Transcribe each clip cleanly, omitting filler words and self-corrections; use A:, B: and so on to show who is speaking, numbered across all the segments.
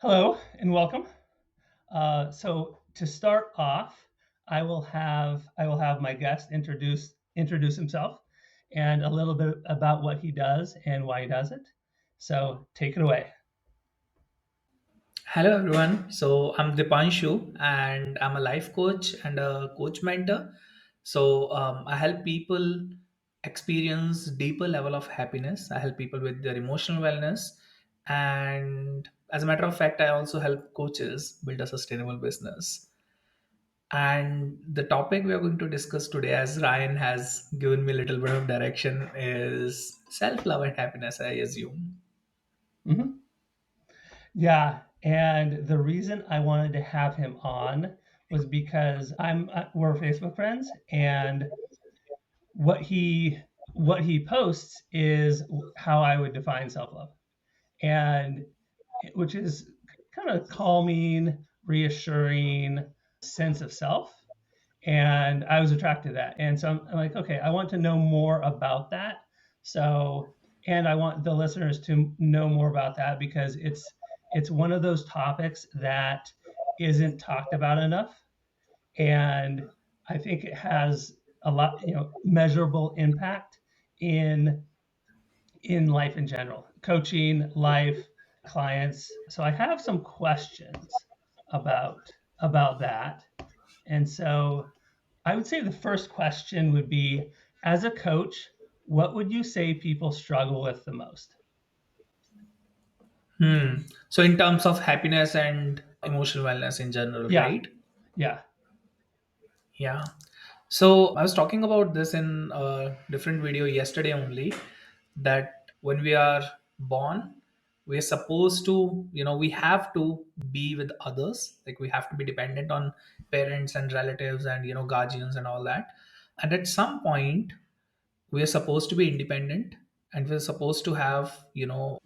A: Hello and welcome. So to start off, I will have my guest introduce himself and a little bit about what he does and why he does it. So take it away.
B: Hello everyone. So I'm Dipanshu and I'm a life coach and a coach mentor. I help people experience deeper level of happiness. I help people with their emotional wellness, and as a matter of fact, I also help coaches build a sustainable business. And the topic we are going to discuss today, as Ryan has given me a little bit of direction, is self-love and happiness, I assume.
A: Mhm. Yeah, and the reason I wanted to have him on was because we're Facebook friends, and what he what he posts is how I would define self love, and which is kind of calming, reassuring sense of self. And I was attracted to that. And so I'm like, okay, I want to know more about that. So, and I want the listeners to know more about that because it's one of those topics that isn't talked about enough. And I think it has a lot, measurable impact in life in general, coaching, life, clients. So I have some questions about that. And so I would say the first question would be, as a coach, what would you say people struggle with the most?
B: So in terms of happiness and emotional wellness in general,
A: Yeah,
B: right?
A: yeah.
B: Yeah. So I was talking about this in a different video yesterday only, that when we are born, we're supposed to, we have to be with others. Like we have to be dependent on parents and relatives and, guardians and all that. And at some point, we are supposed to be independent, and we're supposed to have,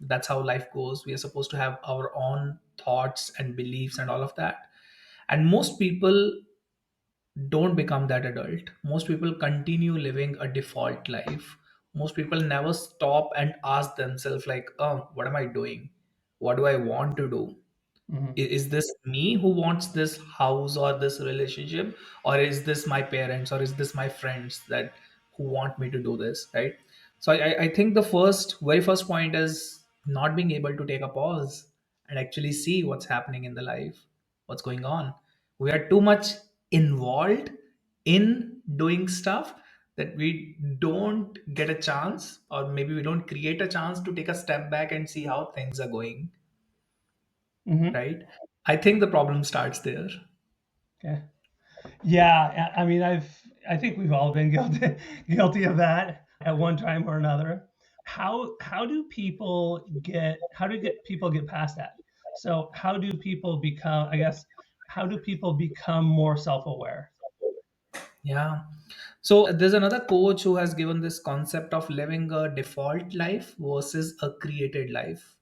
B: that's how life goes. We are supposed to have our own thoughts and beliefs and all of that. And most people don't become that adult. Most people continue living a default life. Most people never stop and ask themselves, like, oh, what am I doing? What do I want to do?
A: Hmm.
B: Is this me who wants this house or this relationship, or is this my parents, or is this my friends that who want me to do this, right? So I think the very first point is not being able to take a pause and actually see what's happening in the life, what's going on. We are too much involved in doing stuff that we don't get a chance, or maybe we don't create a chance to take a step back and see how things are going,
A: Hmm.
B: right? I think the problem starts there.
A: Okay. Yeah, I mean, I think we've all been guilty of that at one time or another. How do get people get past that? So how do people become? I guess how do people become more self aware?
B: Yeah. So there's another coach who has given this concept of living a default life versus a created life.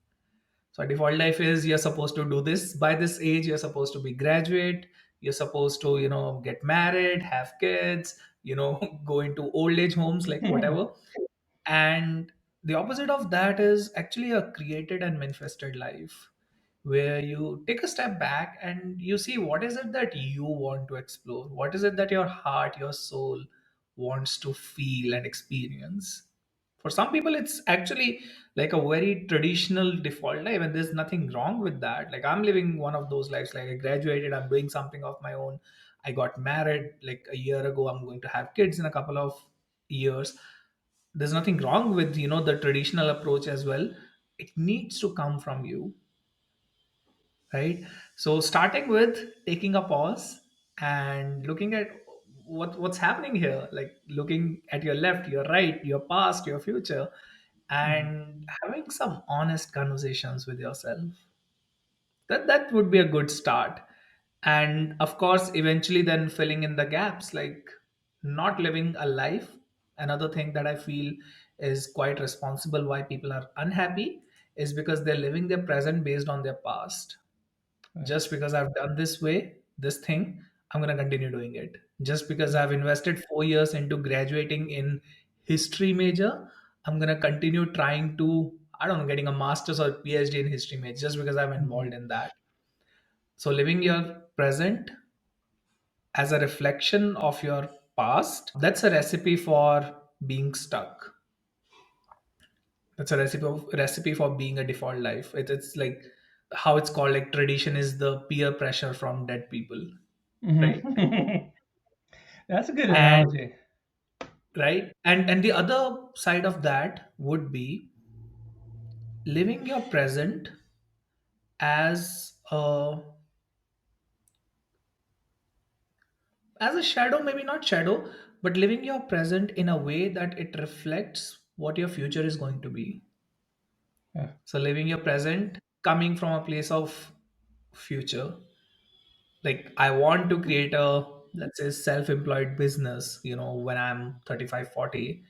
B: So a default life is you're supposed to do this by this age, you're supposed to be graduate, you're supposed to, get married, have kids, go into old age homes, like whatever. And the opposite of that is actually a created and manifested life, where you take a step back and you see what is it that you want to explore, what is it that your heart, your soul wants to feel and experience. For some people it's actually like a very traditional default life, and there's nothing wrong with that. Like I'm living one of those lives. Like I graduated, I'm doing something of my own, I got married like a year ago, I'm going to have kids in a couple of years. There's nothing wrong with, the traditional approach as well. It needs to come from you, right? So starting with taking a pause and looking at what's happening here, like looking at your left, your right, your past, your future,
A: Mhm.
B: and having some honest conversations with yourself. That would be a good start. And of course eventually then filling in the gaps, like not living a life. Another thing that I feel is quite responsible why people are unhappy is because they're living their present based on their past.
A: Right.
B: Just because I've done this thing, I'm going to continue doing it. Just because
A: Mhm.
B: I've invested 4 years into graduating in history major, I'm going to continue trying to, I don't know, getting a master's or PhD in history major just because I'm
A: Mhm.
B: involved in that. So living your present as a reflection of your past, that's a recipe for being stuck. That's a recipe for being a default life. It's like how it's called, like tradition is the peer pressure from dead people, right?
A: Hmm. That's a good
B: And
A: analogy.
B: right, and the other side of that would be living your present as a shadow, maybe not shadow, but living your present in a way that it reflects what your future is going to be.
A: Yeah.
B: So living your present coming from a place of future, like I want to create a, let's say, self-employed business, when I'm 35, 40.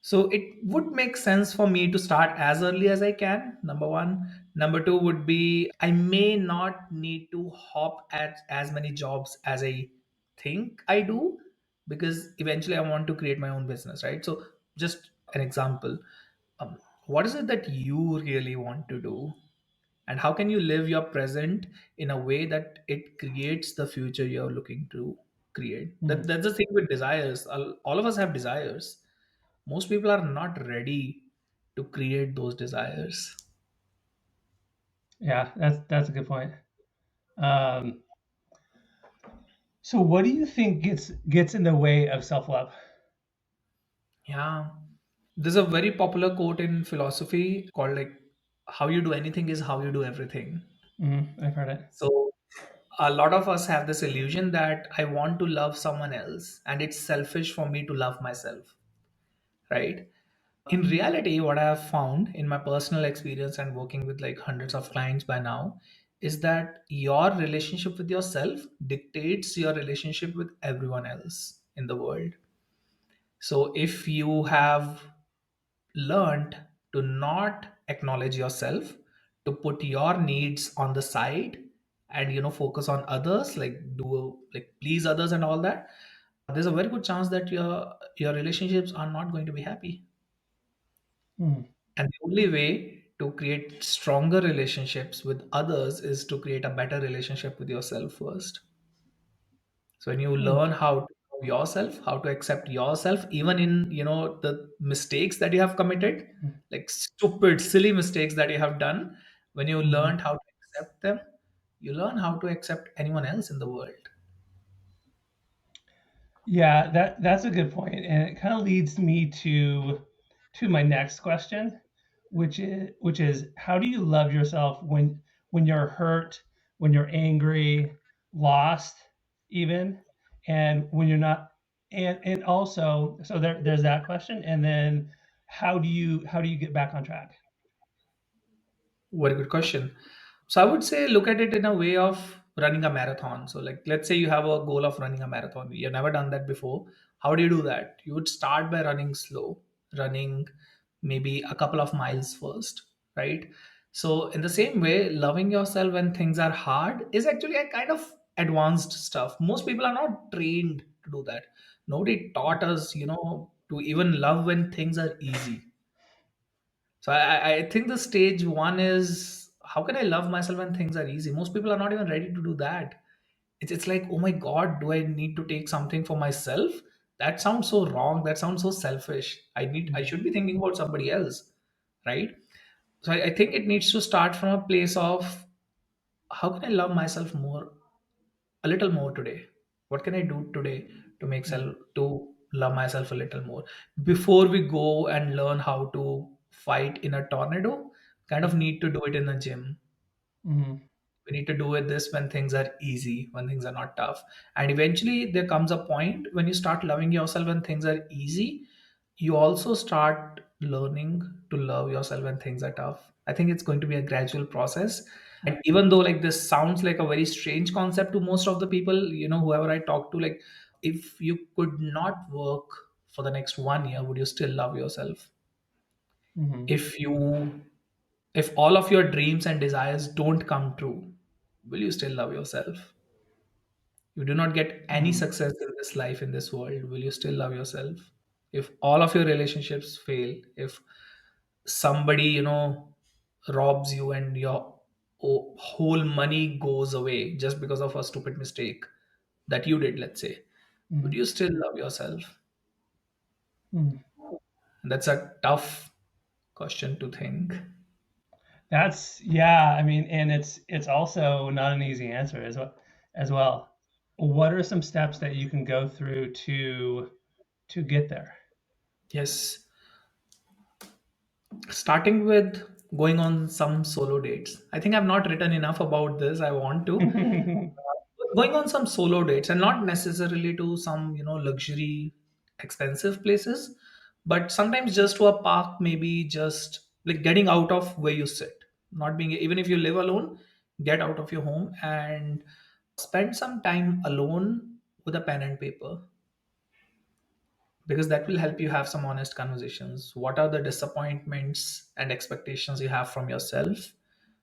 B: So it would make sense for me to start as early as I can, number one. Number two would be I may not need to hop at as many jobs as I think I do, because eventually I want to create my own business, right? So just an example, what is it that you really want to do, and how can you live your present in a way that it creates the future you're looking to create?
A: Mhm.
B: That's the thing with desires. All of us have desires. Most people are not ready to create those desires.
A: Yeah, that's a good point. Um, so, what do you think gets in the way of self love?
B: Yeah, there's a very popular quote in philosophy called, like, how you do anything is how you do everything.
A: I've heard it.
B: So a lot of us have this illusion that I want to love someone else and it's selfish for me to love myself, right? In reality, what I have found in my personal experience and working with like hundreds of clients by now is that your relationship with yourself dictates your relationship with everyone else in the world. So if you have learned to not acknowledge yourself, to put your needs on the side and focus on others, like do like please others and all that, there's a very good chance that your relationships are not going to be happy.
A: Mm,
B: And the only way to create stronger relationships with others is to create a better relationship with yourself first. So when you
A: mm,
B: learn how to love yourself, how to accept yourself, even in the mistakes that you have committed,
A: mm,
B: like stupid, silly mistakes that you have done, when you
A: mhm.
B: learned how to accept them, you learn how to accept anyone else in the world.
A: Yeah, that's a good point, and it kind of leads me to my next question, which is how do you love yourself when you're hurt, when you're angry, lost, even, and when you're not, and also so there's that question, and then how do you get back on track?
B: Very good question. So I would say look at it in a way of running a marathon. So like let's say you have a goal of running a marathon. You've never done that before. How do you do that? You would start by running slow, running maybe a couple of miles first, right? So in the same way, loving yourself when things are hard is actually a kind of advanced stuff. Most people are not trained to do that. Nobody taught us, to even love when things are easy. So I think the stage one is how can I love myself when things are easy? Most people are not even ready to do that. It's like, oh my God, do I need to take something for myself? That sounds so wrong. That sounds so selfish. I
A: Mm,
B: should be thinking about somebody else, right? So I think it needs to start from a place of how can I love myself more, a little more today? What can I do today to make
A: mm,
B: self to love myself a little more? Before we go and learn how to fight in a tornado, kind of need to do it in the gym.
A: mm,
B: We need to do it this when things are easy, when things are not tough. And eventually there comes a point when you start loving yourself when things are easy, you also start learning to love yourself when things are tough. I think it's going to be a gradual process. And even though like this sounds like a very strange concept to most of the people, whoever I talk to, like if you could not work for the next 1 year, would you still love yourself?
A: mhm,
B: If all of your dreams and desires don't come true, will you still love yourself? You do not get any
A: mhm,
B: success in this life, in this world, will you still love yourself? If all of your relationships fail, if somebody robs you and your whole money goes away just because of a stupid mistake that you did, let's say, would
A: Mm,
B: you still love yourself?
A: mm.
B: That's a tough question to think.
A: That's yeah. I mean, and it's also not an easy answer as well. What are some steps that you can go through to get there?
B: Yes, starting with going on some solo dates. I think I've not written enough about this. I want to. Going on some solo dates, and not necessarily to some, luxury, expensive places, but sometimes just to a park, maybe just like getting out of where you sit. Not being, even if you live alone, get out of your home and spend some time alone with a pen and paper, because that will help you have some honest conversations. What are the disappointments and expectations you have from yourself,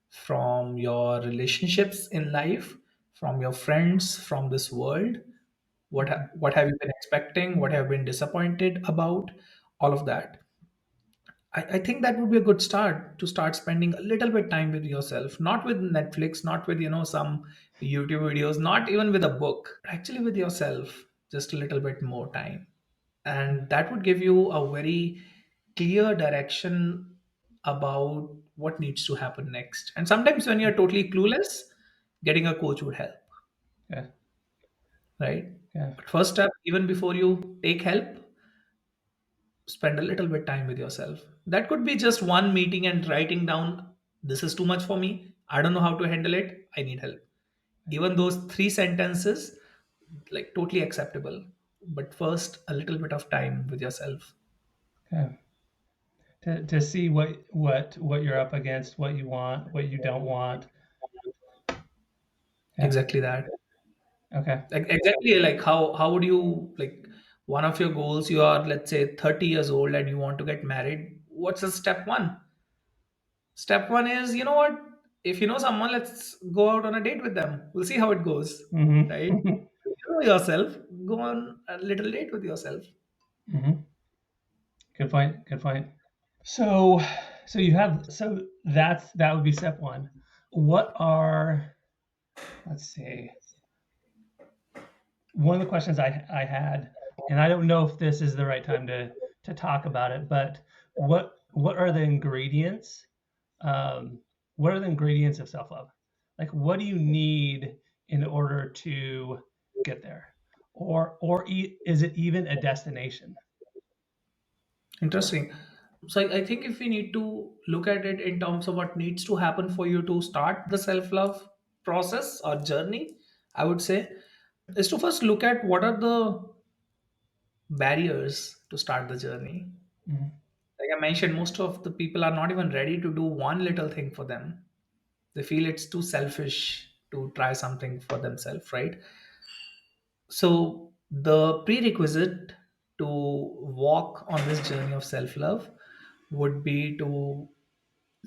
B: from your relationships in life, from your friends, from this world? What have you been expecting? What have you been disappointed about? All of that. I think that would be a good start, to start spending a little bit time with yourself, not with Netflix, not with some YouTube videos, not even with a book, actually with yourself, just a little bit more time. And that would give you a very clear direction about what needs to happen next. And sometimes when you're totally clueless, getting a coach would help,
A: Yeah,
B: right?
A: yeah,
B: But first step, even before you take help, spend a little bit time with yourself. That could be just one meeting and writing down, this is too much for me, I don't know how to handle it, I need help. Even those three sentences, like, totally acceptable. But first, a little bit of time with yourself.
A: yeah. To see what you're up against, what you want, what you don't want. Yeah.
B: Exactly that.
A: Okay.
B: Exactly, like how would you, like, one of your goals, you are, let's say, 30 years old and you want to get married. What's the step one? Step one is, you know what, if you know someone, let's go out on a date with them, we'll see how it goes,
A: Hmm.
B: right? You know yourself, go on a little date with yourself.
A: Hmm. Good point. Good point. So, so you have so that would be step one. What are let's see. One of the questions I had, and I don't know if this is the right time to talk about it, but what are the ingredients? What are the ingredients of self love? Like, what do you need in order to get there, is it even a destination?
B: Interesting. So I think if we need to look at it in terms of what needs to happen for you to start the self-love process or journey, I would say, is to first look at what are the barriers to start the journey.
A: Mhm.
B: Like I mentioned, most of the people are not even ready to do one little thing for them. They feel it's too selfish to try something for themselves, right? So the prerequisite to walk on this journey of self-love would be to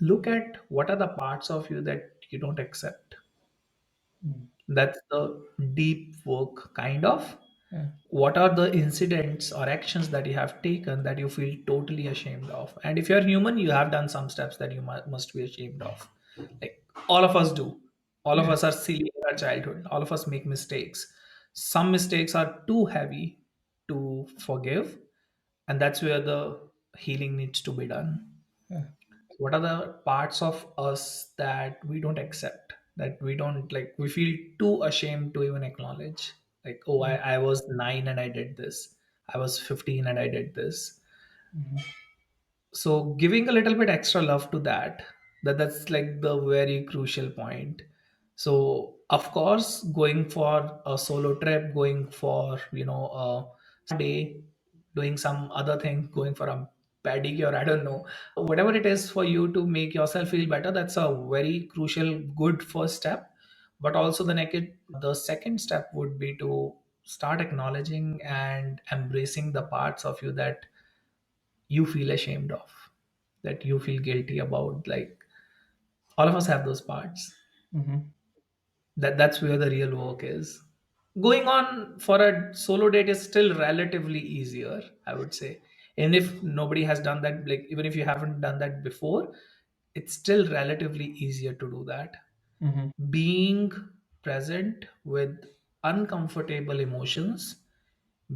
B: look at what are the parts of you that you don't accept.
A: Mhm.
B: That's the deep work, kind of.
A: Yeah.
B: What are the incidents or actions that you have taken that you feel totally ashamed of? And if you're human, you have done some steps that you must be ashamed of. Like, all of us do. All of
A: Yeah.
B: us are silly in our childhood. All of us make mistakes. Some mistakes are too heavy to forgive, and that's where the healing needs to be done.
A: Yeah.
B: What are the parts of us that we don't accept, that we don't, like, we feel too ashamed to even acknowledge? Like, oh,
A: Mhm.
B: I was 9 and I did this, I was 15 and I did this.
A: Mhm.
B: So giving a little bit extra love to that, that's like the very crucial point. So of course, going for a solo trip, going for, a day, doing some other thing, going for a pedicure, I don't know, whatever it is for you to make yourself feel better, that's a very crucial good first step. But also the second step would be to start acknowledging and embracing the parts of you that you feel ashamed of, that you feel guilty about. Like, all of us have those parts.
A: Mhm.
B: That's where the real work is. Going on for a solo date is still relatively easier, I would say. And if nobody has done that, like, even if you haven't done that before, it's still relatively easier to do that.
A: Hmm.
B: being present with uncomfortable emotions,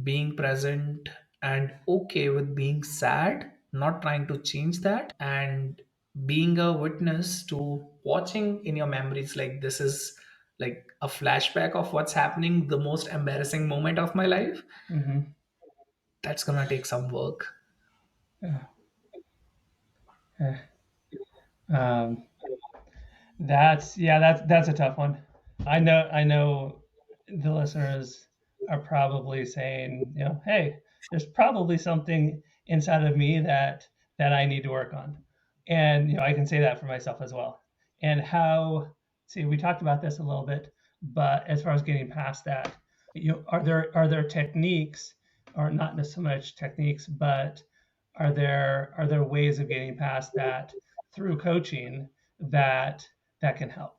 B: being present and okay with being sad, not trying to change that, and being a witness to watching in your memories like this is like a flashback of what's happening, the most embarrassing moment of my life.
A: Hmm.
B: That's gonna take some work.
A: Yeah. Yeah. Um, that's a tough one. I know the listeners are probably saying, hey, there's probably something inside of me that I need to work on. And I can say that for myself as well. And how see, we talked about this a little bit, but as far as getting past that, are there techniques, or not so much techniques, but are there ways of getting past that through coaching that that can help?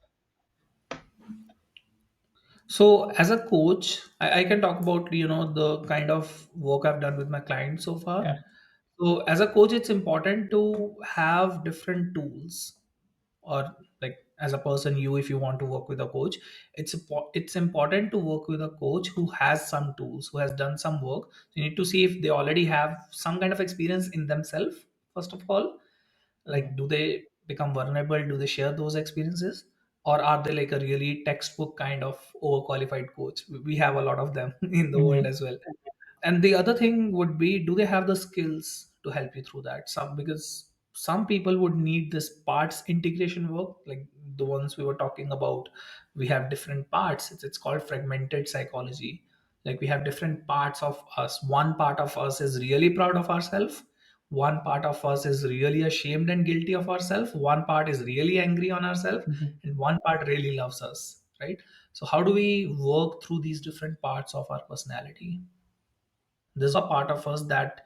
B: So as a coach, I can talk about the kind of work I've done with my clients so far.
A: Yeah.
B: So as a coach, it's important to have different tools, or like as a person, you if you want to work with a coach, it's important to work with a coach who has some tools, who has done some work. You need to see if they already have some kind of experience in themselves. First of all, like,
A: Mhm.
B: do they become vulnerable, do they share those experiences, or are they like a really textbook kind of overqualified coach? We have a lot of them in the world
A: Mhm.
B: as well. And the other thing would be, do they have the skills to help you through that? Some, because some people would need this parts integration work, like the ones we were talking about. We have different parts, it's called fragmented psychology. Like, we have different parts of us. One part of us is really proud of ourselves, one part of us is really ashamed and guilty of ourselves, one part is really angry on ourselves,
A: Mhm.
B: and one part really loves us, right? So how do we work through these different parts of our personality? There's a part of us that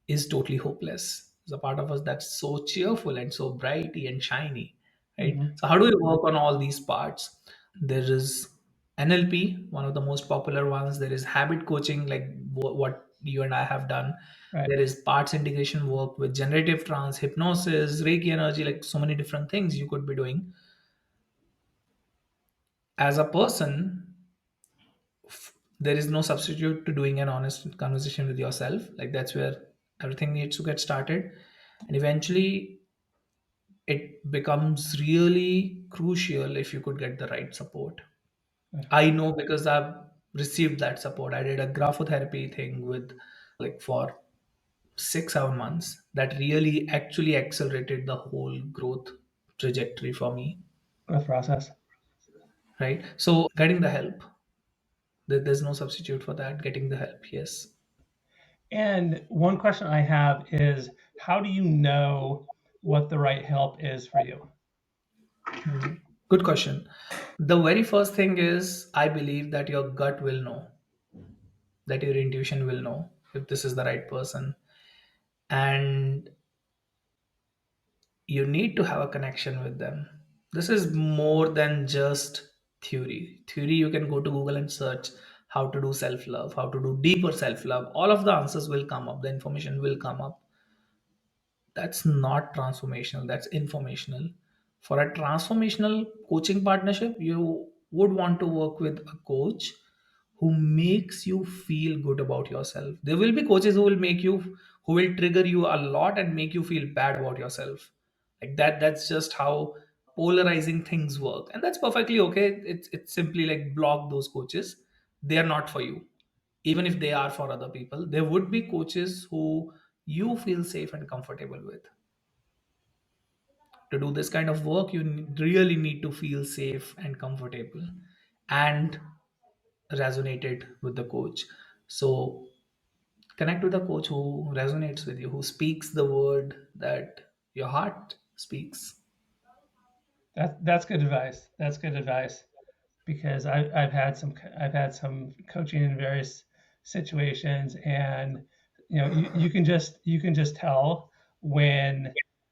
B: is totally hopeless. There's a part of us that's so cheerful and so brighty and shiny, right?
A: Mhm.
B: So how do we work on all these parts? There is NLP, one of the most popular ones. There is habit coaching, like what you and I have done.
A: Right.
B: There is parts integration work with generative trance, hypnosis, Reiki energy, like so many different things you could be doing. As a person, there is no substitute to doing an honest conversation with yourself. Like, that's where everything needs to get started. And eventually it becomes really crucial if you could get the right support. I know, because I've received that support. I did a graphotherapy thing with, like, for 6 7 months, that really actually accelerated the whole growth trajectory for me,
A: Growth process.
B: right? So getting the help, there's no substitute for that. Getting the help, yes.
A: And one question I have is, how do you know what the right help is for you?
B: Good question. The very first thing is, I believe that your gut will know, that your intuition will know if this is the right person. And you need to have a connection with them. This is more than just theory. Theory, you can go to Google and search how to do self love, how to do deeper self love. All of the answers will come up, the information will come up. That's not transformational, that's informational. For a transformational coaching partnership, you would want to work with a coach who makes you feel good about yourself. There will be coaches who will trigger you a lot and make you feel bad about yourself. Like that, that's just how polarizing things work. And that's perfectly okay. It's simply like, block those coaches. They are not for you. Even if they are for other people, there would be coaches who you feel safe and comfortable with. To do this kind of work, you really need to feel safe and comfortable and resonated with the coach. So connect with a coach who resonates with you, who speaks the word that your heart speaks.
A: That's good advice. That's good advice, because I've had some coaching in various situations, and you can just tell when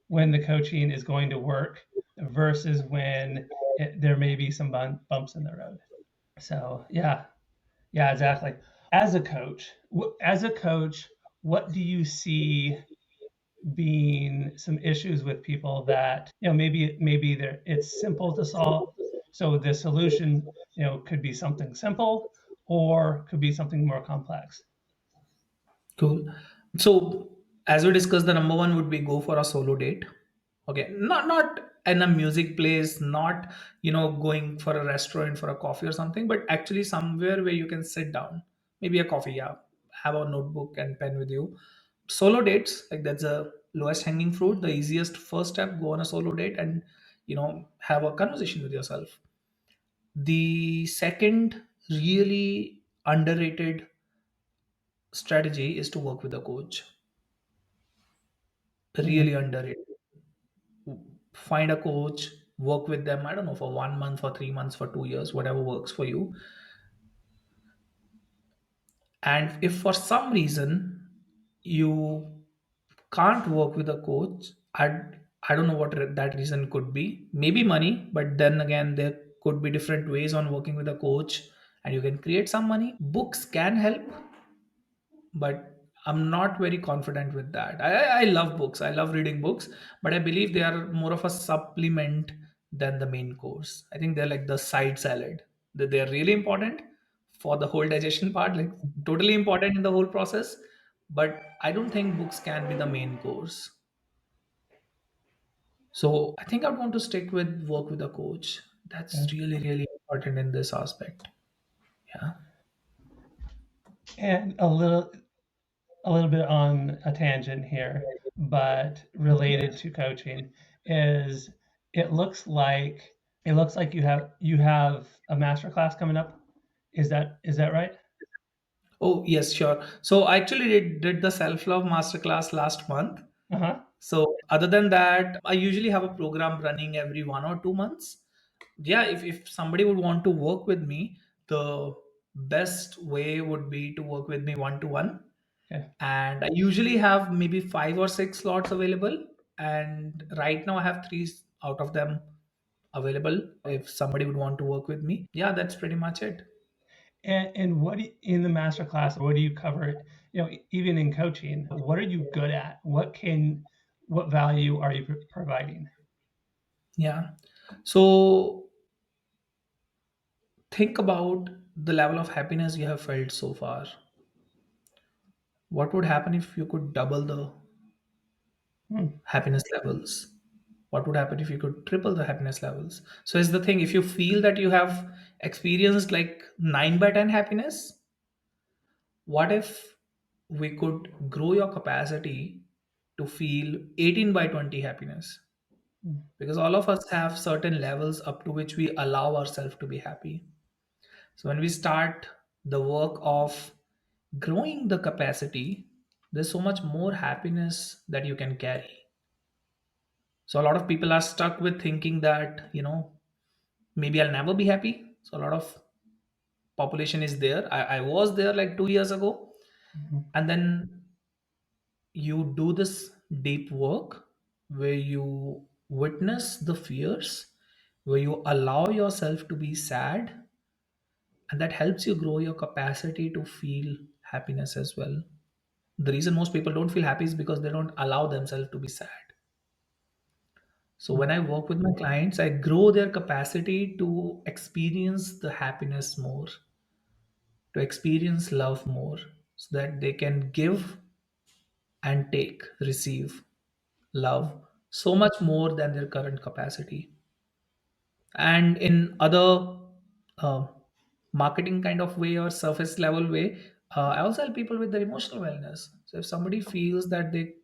A: when the coaching is going to work versus when there may be some bumps in the road. So yeah, yeah, exactly. As a coach, what do you see being some issues with people that maybe it's simple to solve, So the solution, could be something simple or could be something more complex.
B: Cool. So as we discussed, the number one would be go for a solo date. Okay, not in a music place, not going for a restaurant for a coffee or something, but actually somewhere where you can sit down, maybe a coffee, yeah, have a notebook and pen with you. Solo dates, like that's the lowest hanging fruit, the easiest first step. Go on a solo date and have a conversation with yourself. The second really underrated strategy is to work with a coach.
A: Mhm.
B: Really underrated. Find a coach, work with them, I don't know, for 1 month, for 3 months, for 2 years, whatever works for you. And if for some reason you can't work with a coach, I don't know what that reason could be. Maybe money, but then again there could be different ways on working with a coach, and you can create some money. Books can help, but I'm not very confident with that. I love books. I love reading books, but I believe they are more of a supplement than the main course. I think they're like the side salad. That they're really important for the whole digestion part, like totally important in the whole process. But I don't think books can be the main course. So I think I'd want to stick with work with a coach.
A: Yeah.
B: That's really, really important in this aspect. Yeah.
A: And a little bit on a tangent here, but related to coaching is it looks like you have a master class coming up. Is that right?
B: Oh, yes, sure. So I actually did the self love masterclass last month.
A: Uh-huh.
B: So other than that, I usually have a program running every 1 or 2 months. Yeah, if somebody would want to work with me, the best way would be to work with me one to one.
A: Okay.
B: And I usually have maybe 5 or 6 slots available. And right now I have three out of them available. If somebody would want to work with me, yeah, that's pretty much it.
A: And in the master class, what do you cover? Even in coaching, what are you good at? What value are you providing?
B: Yeah. So think about the level of happiness you have felt so far. What would happen if you could double the
A: Hmm.
B: happiness levels? What would happen if you could triple the happiness levels? So is the thing, if you feel that you have experienced like 9 by 10 happiness, what if we could grow your capacity to feel 18 by 20 happiness?
A: Hmm.
B: Because all of us have certain levels up to which we allow ourselves to be happy. So when we start the work of growing the capacity, there's so much more happiness that you can carry. So a lot of people are stuck with thinking that, maybe I'll never be happy. So a lot of population is there. I was there like 2 years ago.
A: Mhm.
B: And then you do this deep work where you witness the fears, where you allow yourself to be sad, and that helps you grow your capacity to feel happiness as well. The reason most people don't feel happy is because they don't allow themselves to be sad. So when I work with my clients, I grow their capacity to experience the happiness more, to experience love more, so that they can give and take, receive love so much more than their current capacity. And in other uh, marketing kind of way or surface level way, I also help people with their emotional wellness. So if somebody feels that they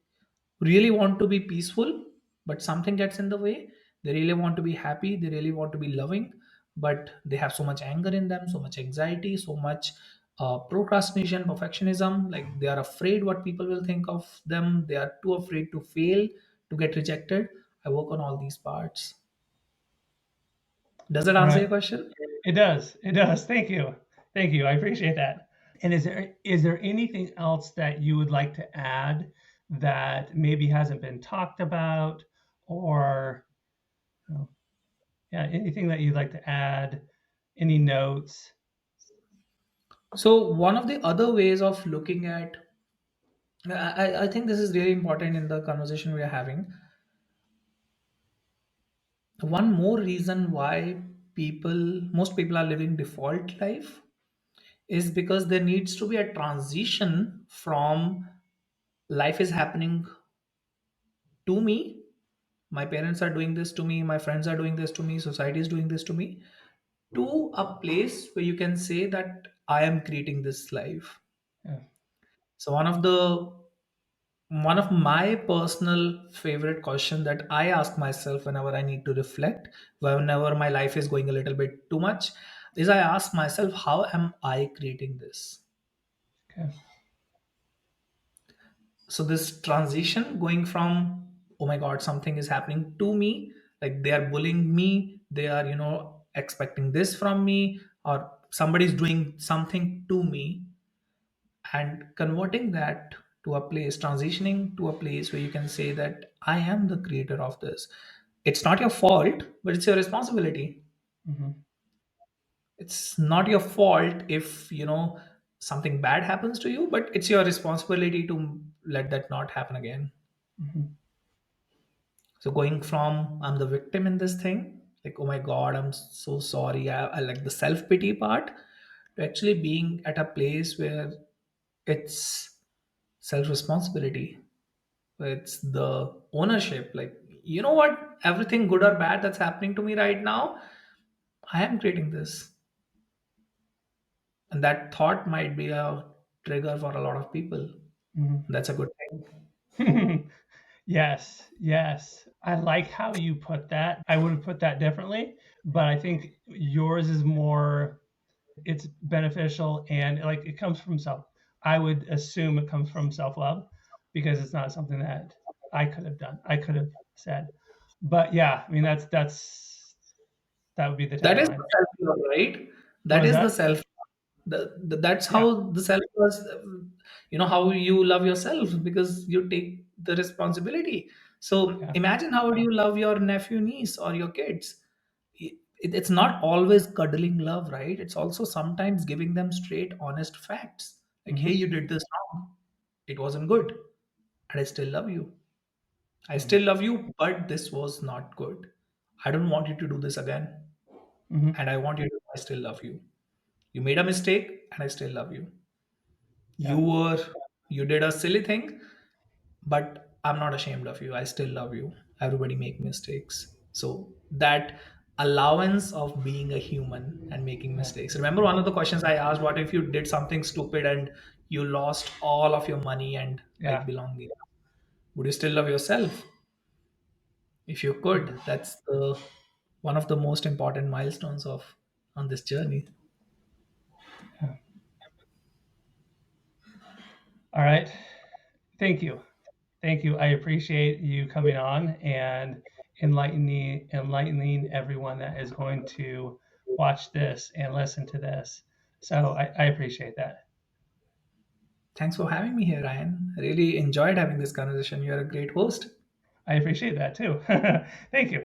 B: really want to be peaceful, but something gets in the way, they really want to be happy, they really want to be loving, but they have so much anger in them, so much anxiety, so much procrastination, perfectionism, like they are afraid what people will think of them, they are too afraid to fail, to get rejected. I work on all these parts. Does that
A: All
B: answer
A: right.
B: your question?
A: It does. It does. Thank you. Thank you. I appreciate that. And is there anything else that you would like to add that maybe hasn't been talked about, or oh, yeah, anything that you'd like to add? Any notes?
B: So one of the other ways of looking at, I think this is really important in the conversation we are having. One more reason why most people are living default life is because there needs to be a transition from life is happening to me, my parents are doing this to me, my friends are doing this to me, society is doing this to me, to a place where you can say that I am creating this life.
A: Yeah.
B: So one of my personal favorite question that I ask myself whenever I need to reflect, whenever my life is going a little bit too much, is I ask myself, how am I creating this?
A: Okay.
B: So this transition going from, oh my god, something is happening to me, like they are bullying me, they are, expecting this from me, or somebody's doing something to me, and converting that to a place, transitioning to a place where you can say that I am the creator of this. It's not your fault, but it's your responsibility.
A: Hmm.
B: It's not your fault if something bad happens to you, but it's your responsibility to let that not happen again.
A: Hmm.
B: So going from I'm the victim in this thing, like oh my god, I'm so sorry, I like the self pity part, to actually being at a place where it's self responsibility, where it's the ownership. Like you know what, everything good or bad that's happening to me right now, I am creating this, and that thought might be a trigger for a lot of people.
A: Hmm.
B: That's a good thing.
A: Yes, yes. I like how you put that. I would have put that differently, but I think yours is more, it's beneficial and like it comes from self. I would assume it comes from self-love because it's not something that I could have done. I could have said. But yeah, I mean that would be the
B: That is
A: tagline.
B: the self-love, right?
A: What
B: That
A: was
B: is the
A: that?
B: self. That's
A: Yeah.
B: how the self was. How you love yourself because you take the responsibility. So
A: Yeah.
B: imagine how do you love your nephew, niece, or your kids. It's not always cuddling love, right? It's also sometimes giving them straight, honest facts. Like, hey,
A: Hmm.
B: you did this wrong. It wasn't good, and I still love you. I
A: Hmm.
B: still love you, but this was not good. I don't want you to do this again,
A: Hmm.
B: and I want you to. I still love you. You made a mistake, and I still love you. you
A: Yeah.
B: were you did a silly thing, but I'm not ashamed of you. I still love you. Everybody make mistakes. So that allowance of being a human and making
A: Yeah.
B: mistakes. Remember one of the questions I asked, what if you did something stupid and you lost all of your money and like
A: Yeah.
B: belonging? Would you still love yourself? If you could,
A: Mhm.
B: that's the one of the most important milestones of on this journey.
A: Yeah. All right. Thank you. Thank you. I appreciate you coming on and enlightening everyone that is going to watch this and listen to this. So I appreciate that.
B: Thanks for having me here, Ryan. I really enjoyed having this conversation. You're a great host.
A: I appreciate that too. Thank you.